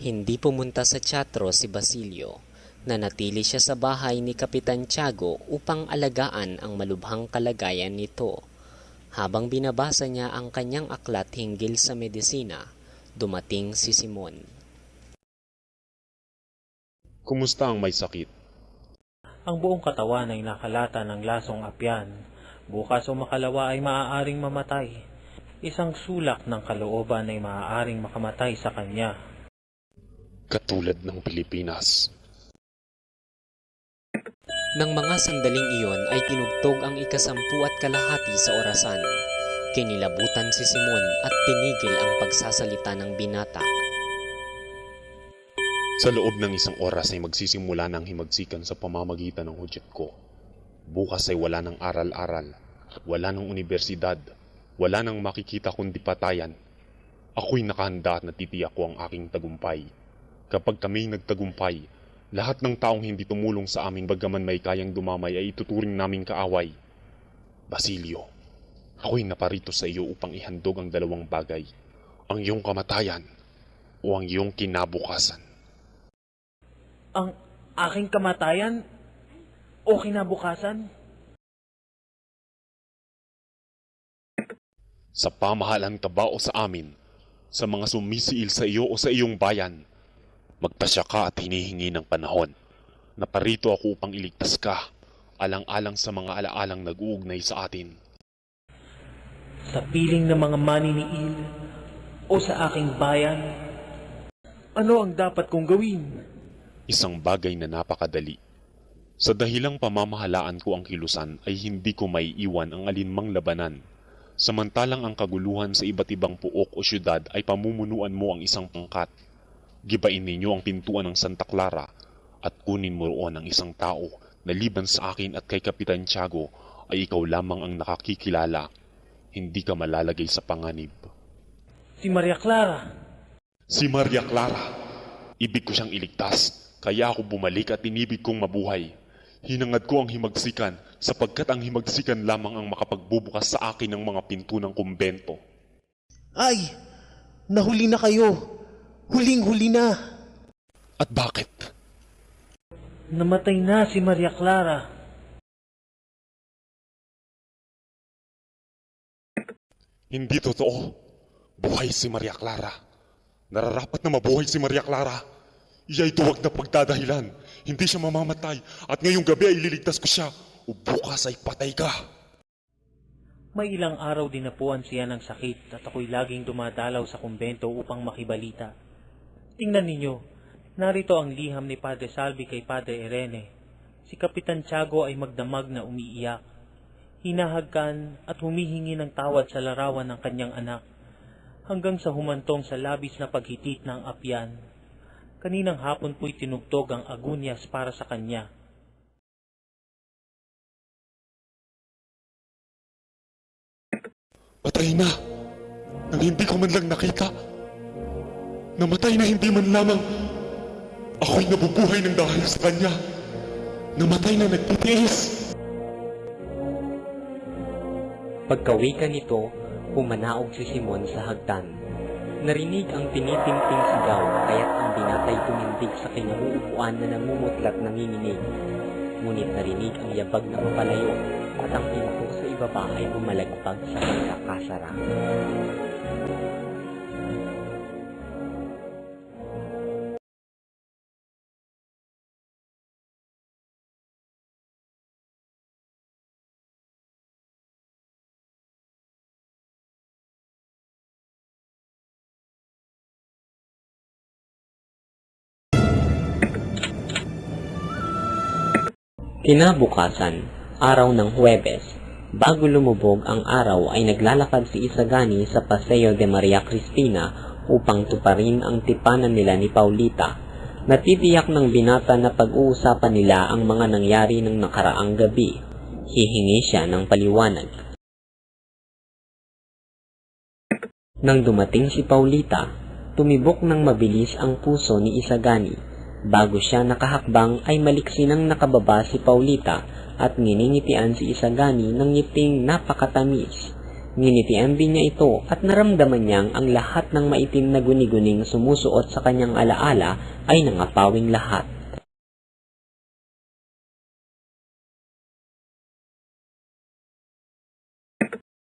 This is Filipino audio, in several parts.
Hindi pumunta sa teatro si Basilio. Nanatili siya sa bahay ni Kapitan Tiago upang alagaan ang malubhang kalagayan nito. Habang binabasa niya ang kanyang aklat hinggil sa medisina, dumating si Simon. Kumusta ang may sakit? Ang buong katawan ay nakalata ng lasong apyan. Bukas o makalawa ay maaaring mamatay. Isang sulak ng kalooban ay maaaring makamatay sa kanya. Katulad ng Pilipinas. Nang mga sandaling iyon ay tinugtog ang 10:30 sa orasan. Kinilabutan si Simon at pinigil ang pagsasalita ng binata. Sa loob ng 1 oras ay magsisimula ng himagsikan sa pamamagitan ng hudyat ko. Bukas ay wala ng aral-aral, wala ng unibersidad, wala ng makikita kundi patayan. Ako'y nakahanda at natitiyak ko ang aking tagumpay. Kapag kami nagtagumpay, lahat ng taong hindi tumulong sa amin bagaman may kayang dumamay ay ituturing naming kaaway. Basilio, ako'y naparito sa iyo upang ihandog ang 2 bagay, ang iyong kamatayan o ang iyong kinabukasan. Ang aking kamatayan o kinabukasan? Sa pamahalaan ka ba o sa amin, sa mga sumisiil sa iyo o sa iyong bayan, magpasya ka at hinihingi ng panahon. Naparito ako upang iligtas ka, alang-alang sa mga alaalang nag-uugnay sa atin. Sa piling ng mga maniniil o sa aking bayan? Ano ang dapat kong gawin? Isang bagay na napakadali. Sa dahilang pamamahalaan ko ang kilusan ay hindi ko may iwan ang alinmang labanan. Samantalang ang kaguluhan sa iba't ibang puok o syudad ay pamumunuan mo ang isang pangkat. Gibain ninyo ang pintuan ng Santa Clara at kunin mo roon ang isang tao na liban sa akin at kay Kapitan Tiago ay ikaw lamang ang nakakikilala. Hindi ka malalagay sa panganib. Si Maria Clara. Si Maria Clara. Ibig ko siyang iligtas. Kaya ako bumalik at inibig kong mabuhay. Hinangad ko ang himagsikan sapagkat ang himagsikan lamang ang makapagbubukas sa akin ng mga pinto ng kumbento. Ay! Nahuli na kayo! Huling-huli na! At bakit? Namatay na si Maria Clara. Hindi totoo. Buhay si Maria Clara. Nararapat na mabuhay si Maria Clara. Iya'y duwag na pagdadahilan. Hindi siya mamamatay at ngayong gabi ay ililigtas ko siya o bukas ay patay ka. May ilang araw din napuan siya ng sakit at ako'y laging dumadalaw sa kumbento upang makibalita. Tingnan ninyo, narito ang liham ni Padre Salvi kay Padre Irene. Si Kapitan Tiago ay magdamag na umiiyak. Hinahagkan at humihingi ng tawad sa larawan ng kanyang anak, hanggang sa humantong sa labis na paghitit ng apyan. Kaninang hapon po'y tinugtog ang agunyas para sa kanya. Patay na! Nang hindi ko man lang nakita. Namatay na hindi man lamang. Ako'y nabubuhay ng dahil sa kanya. Namatay na nagtitiis. Pagkawika nito, pumanaog si Simon sa hagdan. Narinig ang tinitingting sigaw kaya't ang binatay tumindig sa kinahuupuan na namumutlat nanginginig. Ngunit narinig ang yabag na papalayo at ang pinto sa ibaba ay bumalagpag sa pagkakasara. Kinabukasan, araw ng Huwebes, bago lumubog ang araw ay naglalakad si Isagani sa Paseo de Maria Cristina upang tuparin ang tipanan nila ni Paulita. Natitiyak ng binata na pag-uusapan nila ang mga nangyari ng nakaraang gabi. Hihingi siya ng paliwanag. Nang dumating si Paulita, tumibok ng mabilis ang puso ni Isagani. Bago siya nakahakbang ay maliksinang nakababa si Paulita at niningitian si Isagani ng ngiting napakatamis. Nginitian din niya ito at naramdaman niyang ang lahat ng maitim na guni-guning sumusuot sa kanyang alaala ay nangapawing lahat.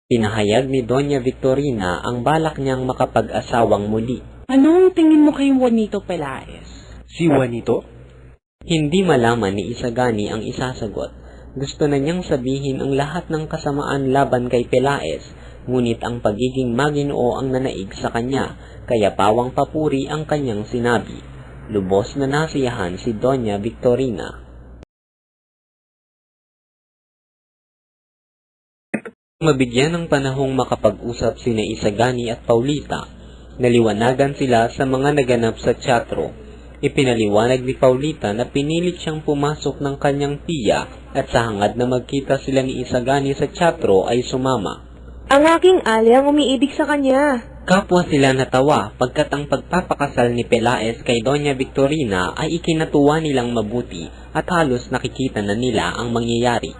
Pinahayag ni Doña Victorina ang balak niyang makapag-asawang muli. Anong tingin mo kay Juanito Pelaez? Si Juanito? Hindi malaman ni Isagani ang isasagot. Gusto na niyang sabihin ang lahat ng kasamaan laban kay Pelaez, ngunit ang pagiging maginoo ang nanaig sa kanya, kaya pawang papuri ang kanyang sinabi. Lubos na nasiyahan si Doña Victorina. Mabigyan ng panahong makapag-usap sina Isagani at Paulita, naliwanagan sila sa mga naganap sa teatro. Ipinaliwanag ni Paulita na pinilit siyang pumasok ng kanyang tiya at sa hangad na magkita sila ni Isagani sa teatro ay sumama. Ang aking ali ang umiibig sa kanya. Kapwa sila natawa pagkat ang pagpapakasal ni Pelaez kay Doña Victorina ay ikinatuwa nilang mabuti at halos nakikita na nila ang mangyayari.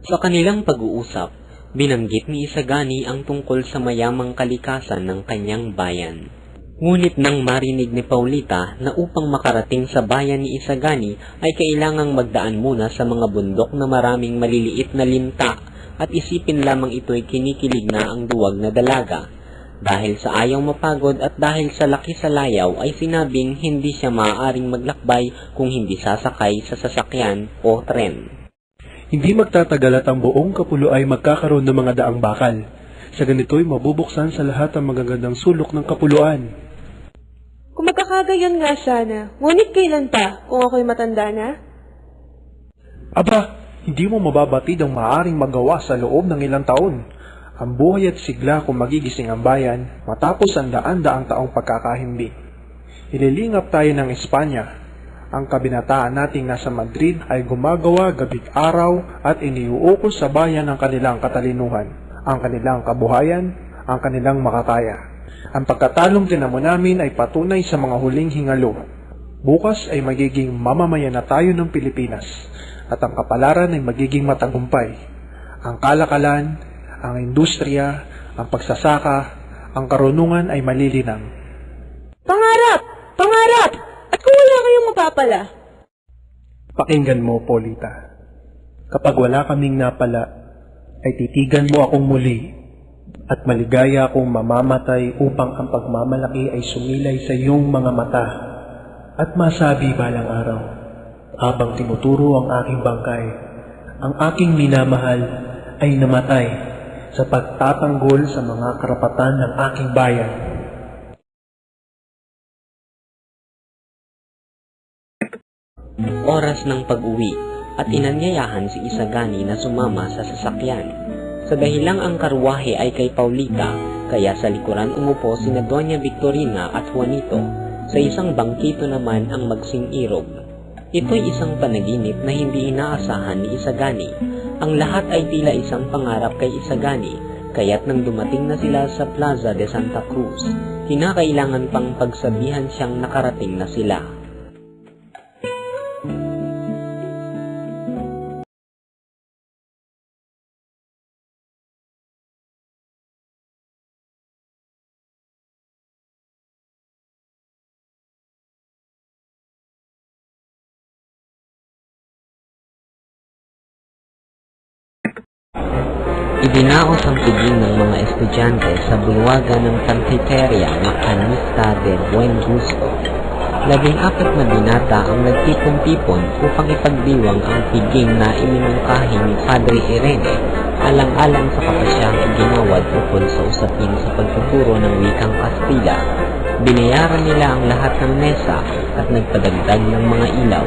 Sa kanilang pag-uusap, binanggit ni Isagani ang tungkol sa mayamang kalikasan ng kanyang bayan. Ngunit nang marinig ni Paulita na upang makarating sa bayan ni Isagani ay kailangang magdaan muna sa mga bundok na maraming maliliit na linta at isipin lamang ito'y kinikilig na ang duwag na dalaga. Dahil sa ayaw mapagod at dahil sa laki sa layaw ay sinabing hindi siya maaaring maglakbay kung hindi sasakay sa sasakyan o tren. Hindi magtatagal at ang buong Kapulo ay magkakaroon ng mga daang bakal. Sa ganito'y mabubuksan sa lahat ang magagandang sulok ng Kapuluan. Kung magkakagayon nga sana, ngunit kailan pa kung ako'y matanda na? Aba, hindi mo mababatid ang maaring magawa sa loob ng ilang taon. Ang buhay at sigla kung magigising ang bayan matapos ang daan-daang taong pagkakahimbi. Ililingap tayo ng Espanya. Ang kabinataan nating nasa Madrid ay gumagawa gabing araw at iniuukos sa bayan ang kanilang katalinuhan, ang kanilang kabuhayan, ang kanilang makakaya. Ang pagkatalong tinamo namin ay patunay sa mga huling hingalo. Bukas ay magiging mamamayan na tayo ng Pilipinas at ang kapalaran ay magiging matagumpay. Ang kalakalan, ang industriya, ang pagsasaka, ang karunungan ay malilinang. Pangarap! Pangarap! At kung wala kayong mapapala? Pakinggan mo, Paulita. Kapag wala kaming napala, ay titigan mo akong muli at maligaya akong mamamatay upang ang pagmamalaki ay sumilay sa iyong mga mata at masabi balang araw, habang tinuturo ang aking bangkay, ang aking minamahal ay namatay sa pagtatanggol sa mga karapatan ng aking bayan. Oras ng pag-uwi at inanyayahan si Isagani na sumama sa sasakyan. Sa dahilang ang karwahe ay kay Paulita, kaya sa likuran umupo sina Doña Victorina at Juanito. Sa isang bangkito naman ang magsing irog. Ito'y isang panaginip na hindi inaasahan ni Isagani. Ang lahat ay tila isang pangarap kay Isagani, kaya't nang dumating na sila sa Plaza de Santa Cruz, kinakailangan pang pagsabihan siyang nakarating na sila. Idinaos ang piging ng mga estudyante sa bulwagan ng Panfiteria Macanista de Buen Gusto. 14 na binata ang nagtipon-tipon upang ipagdiwang ang piging na iminungkahi ni Padre Irene alang-alang sa kapasyang iginawad ukol sa usapin sa pagtuturo ng wikang Kastila. Binayaran nila ang lahat ng mesa at nagpadagdag ng mga ilaw.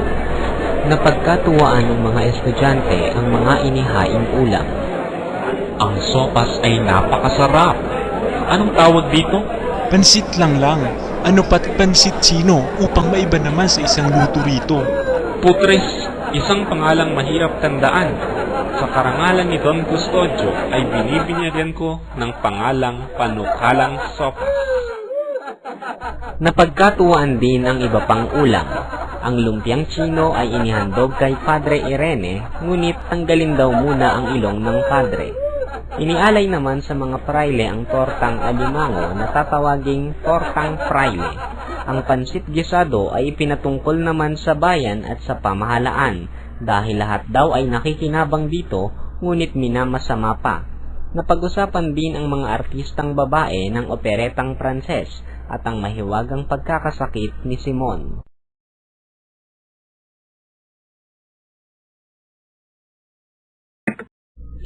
Napagkatuwaan ng mga estudyante ang mga inihaing ulam. Ang sopas ay napakasarap. Anong tawag dito? Pansit lang. Ano pat pansit sino upang maiba naman sa isang luto rito. Putres, isang pangalang mahirap tandaan. Sa karangalan ni Don Custodio ay binibinyagan ko ng pangalang panukalang sopas. Napagkatuwaan din ang iba pang ulam. Ang lumpiang Chino ay inihandog kay Padre Irene, ngunit tanggalin daw muna ang ilong ng padre. Inialay naman sa mga praile ang tortang alimango na tatawaging tortang fraile. Ang pansit gisado ay ipinatungkol naman sa bayan at sa pamahalaan dahil lahat daw ay nakikinabang dito ngunit minamasama pa. Napag-usapan din ang mga artistang babae ng operetang Pranses at ang mahiwagang pagkakasakit ni Simon.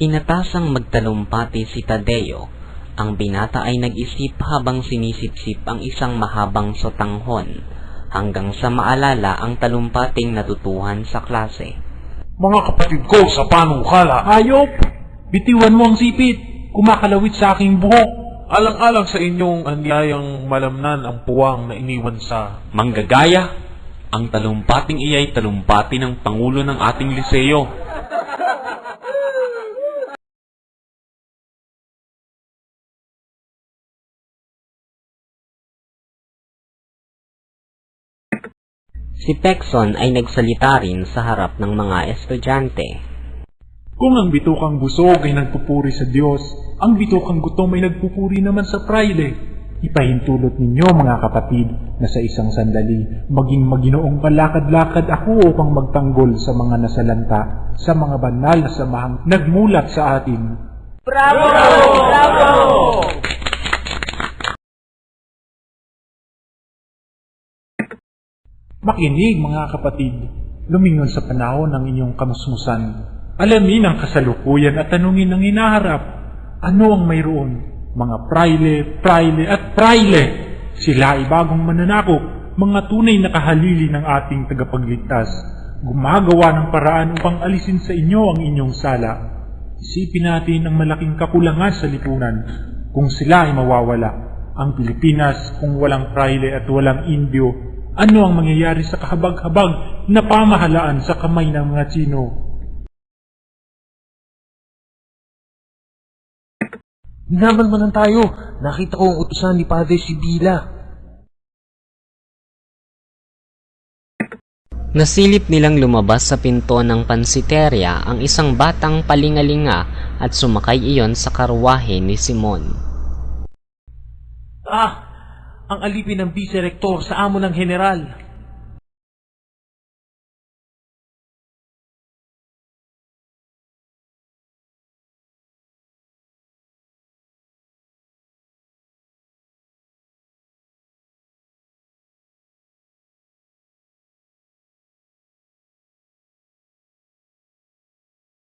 Inatasang magtalumpati si Tadeo. Ang binata ay nag-isip habang sinisip-sip ang isang mahabang sotanghon, hanggang sa maalala ang talumpating natutuhan sa klase. Mga kapatid ko sa panukala, hayop! Bitiwan mo ang sipit! Kumakalawit sa aking buhok! Alang-alang sa inyong anyayang malamnan ang puwang na iniwan sa... Manggagaya, ang talumpating iyay talumpati ng Pangulo ng ating liseyo. Si Pekson ay nagsalita rin sa harap ng mga estudyante. Kung ang bitukang busog ay nagpupuri sa Diyos, ang bitukang gutom ay nagpupuri naman sa praile. Ipahintulot ninyo mga kapatid na sa isang sandali, maging maginoong palakad-lakad ako upang magtanggol sa mga nasalanta, sa mga banal na samahang nagmulat sa atin. Bravo! Bravo! Makinig mga kapatid, lumingon sa panahon ng inyong kamusmusan. Alamin ang kasalukuyan at tanungin ang hinaharap. Ano ang mayroon? Mga praile at praile. Sila ay bagong mananakop, mga tunay na kahalili ng ating tagapagligtas. Gumagawa ng paraan upang alisin sa inyo ang inyong sala. Isipin natin ang malaking kakulangan sa lipunan kung sila ay mawawala. Ang Pilipinas kung walang praile at walang Indio, ano ang mangyayari sa kahabag-habag na pamahalaan sa kamay ng mga Chino? Minamalmanan tayo. Nakita ko ang utusan ni Padre Sibila. Nasilip nilang lumabas sa pinto ng pansiterya ang isang batang palingalinga at sumakay iyon sa karwahe ni Simon. Ang alipin ng vice-rektor sa amo ng general.